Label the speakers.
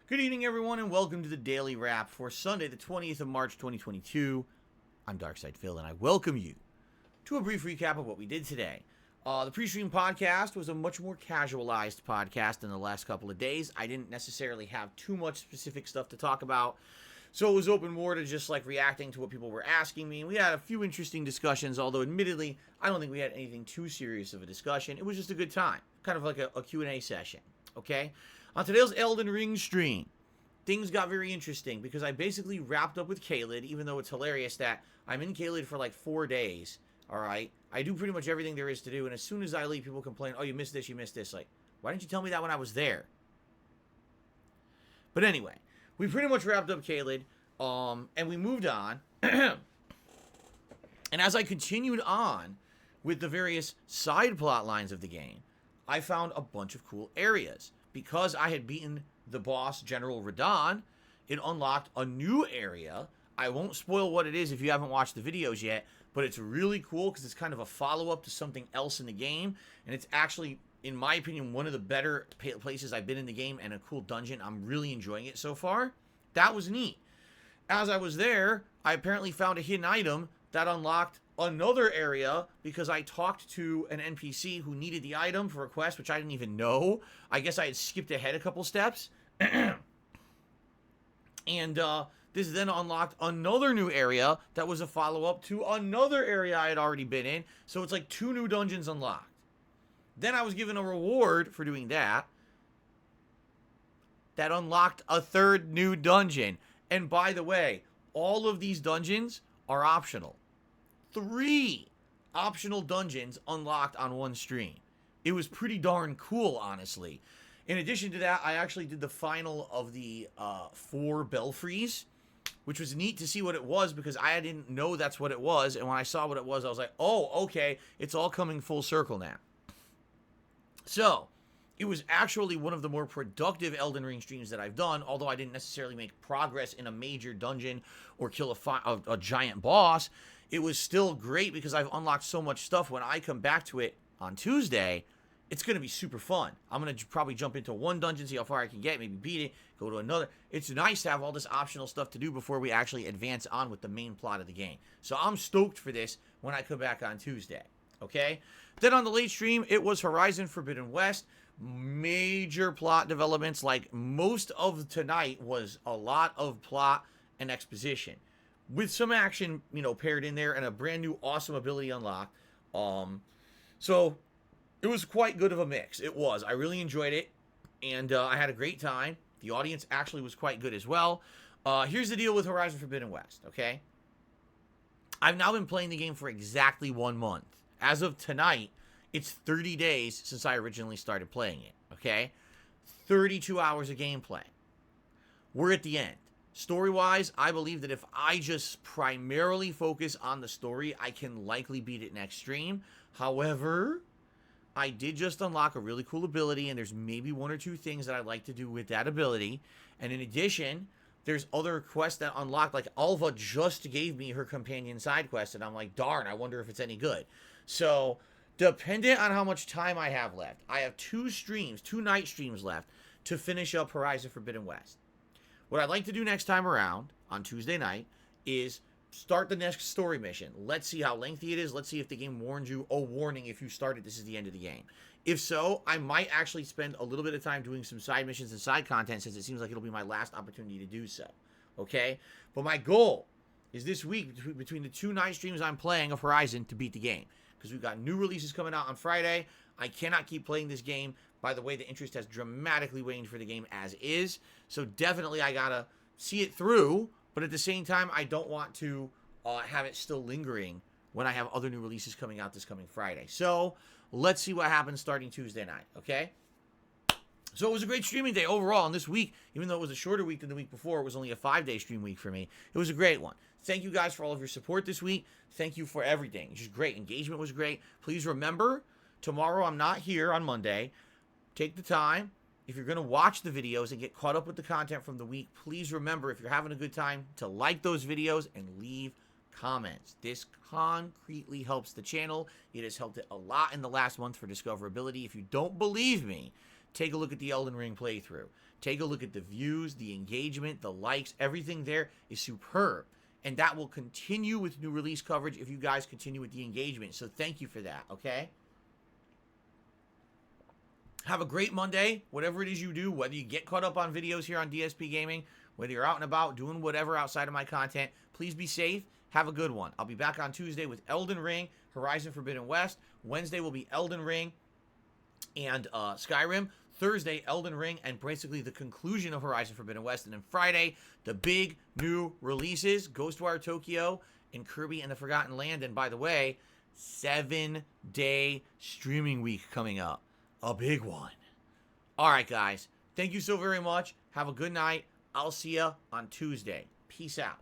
Speaker 1: Good evening, everyone, and welcome to the Daily Wrap for Sunday, the 20th of March, 2022. I'm Darkside Phil, and I welcome you to a brief recap of what we did today. The pre-stream podcast was a much more casualized podcast than the last couple of days. I didn't necessarily have too much specific stuff to talk about, so it was open more to just like reacting to what people were asking me. We had a few interesting discussions, although admittedly, I don't think we had anything too serious of a discussion. It was just a good time, kind of like a Q&A session, okay? On today's Elden Ring stream, things got very interesting because I basically wrapped up with Caelid, even though it's hilarious that I'm in Caelid for like 4 days, alright? I do pretty much everything there is to do, and as soon as I leave, people complain, oh, you missed this, you missed this. Like, why didn't you tell me that when I was there? But anyway, we pretty much wrapped up Caelid, and we moved on. And as I continued on with the various side plot lines of the game, I found a bunch of cool areas. Because I had beaten the boss, General Radahn, it unlocked a new area. I won't spoil what it is if you haven't watched the videos yet, but it's really cool because it's kind of a follow-up to something else in the game, and it's actually, in my opinion, one of the better places I've been in the game and a cool dungeon. I'm really enjoying it so far. That was neat. As I was there, I apparently found a hidden item that unlocked another area because I talked to an NPC who needed the item for a quest, which I didn't even know. I guess I had skipped ahead a couple steps. And this then unlocked another new area that was a follow-up to another area I had already been in. So it's like 2 new dungeons unlocked. Then I was given a reward for doing that. That unlocked a 3rd new dungeon. And by the way, all of these dungeons are optional. 3 optional dungeons unlocked on one stream. It was pretty darn cool, honestly. In addition to that, I actually did the final of the 4 belfries, which was neat to see what it was because I didn't know that's what it was. And when I saw what it was, I was like, oh, okay, it's all coming full circle now. So, it was actually one of the more productive Elden Ring streams that I've done, although I didn't necessarily make progress in a major dungeon or kill a giant boss. It was still great because I've unlocked so much stuff. When I come back to it on Tuesday, it's going to be super fun. I'm going to probably jump into one dungeon, see how far I can get, maybe beat it, go to another. It's nice to have all this optional stuff to do before we actually advance on with the main plot of the game. So I'm stoked for this when I come back on Tuesday, okay? Then on the late stream, it was Horizon Forbidden West. Major plot developments, like most of tonight was a lot of plot and exposition with some action, paired in there and a brand new awesome ability unlocked. So it was quite good of a mix. It was. I really enjoyed it, and I had a great time. The audience actually was quite good as well. Here's the deal with Horizon Forbidden West, okay? I've now been playing the game for exactly 1 month. As of tonight, it's 30 days since I originally started playing it, okay? 32 hours of gameplay. We're at the end. Story-wise, I believe that if I just primarily focus on the story, I can likely beat it next stream. However, I did just unlock a really cool ability, and there's maybe 1 or 2 things that I'd like to do with that ability. And in addition, there's other quests that unlocked. Like, Alva just gave me her companion side quest, and I'm like, darn, I wonder if it's any good. So, dependent on how much time I have left, I have 2 night streams left to finish up Horizon Forbidden West. What I'd like to do next time around, on Tuesday night, is start the next story mission. Let's see how lengthy it is. Let's see if the game warns you, oh, warning, if you started, this is the end of the game. If so, I might actually spend a little bit of time doing some side missions and side content, since it seems like it'll be my last opportunity to do so. Okay? But my goal is this week, between the 2 night streams I'm playing of Horizon, to beat the game. Because we've got new releases coming out on Friday. I cannot keep playing this game. By the way, the interest has dramatically waned for the game as is. So definitely I gotta see it through. But at the same time, I don't want to have it still lingering when I have other new releases coming out this coming Friday. So let's see what happens starting Tuesday night, okay? So it was a great streaming day overall. And this week, even though it was a shorter week than the week before, it was only a 5-day stream week for me. It was a great one. Thank you guys for all of your support this week. Thank you for everything. It's just great. Engagement was great. Please remember, tomorrow I'm not here on Monday. Take the time. If you're going to watch the videos and get caught up with the content from the week, please remember, if you're having a good time, to like those videos and leave comments. This concretely helps the channel. It has helped it a lot in the last month for discoverability. If you don't believe me, take a look at the Elden Ring playthrough. Take a look at the views, the engagement, the likes, everything there is superb. And that will continue with new release coverage if you guys continue with the engagement. So thank you for that, okay? Have a great Monday, whatever it is you do, whether you get caught up on videos here on DSP Gaming, whether you're out and about doing whatever outside of my content, please be safe. Have a good one. I'll be back on Tuesday with Elden Ring, Horizon Forbidden West. Wednesday will be Elden Ring and Skyrim. Thursday, Elden Ring, and basically the conclusion of Horizon Forbidden West. And then Friday, the big new releases, Ghostwire Tokyo and Kirby and the Forgotten Land. And by the way, 7-day streaming week coming up. A big one. All right, guys. Thank you so very much. Have a good night. I'll see you on Tuesday. Peace out.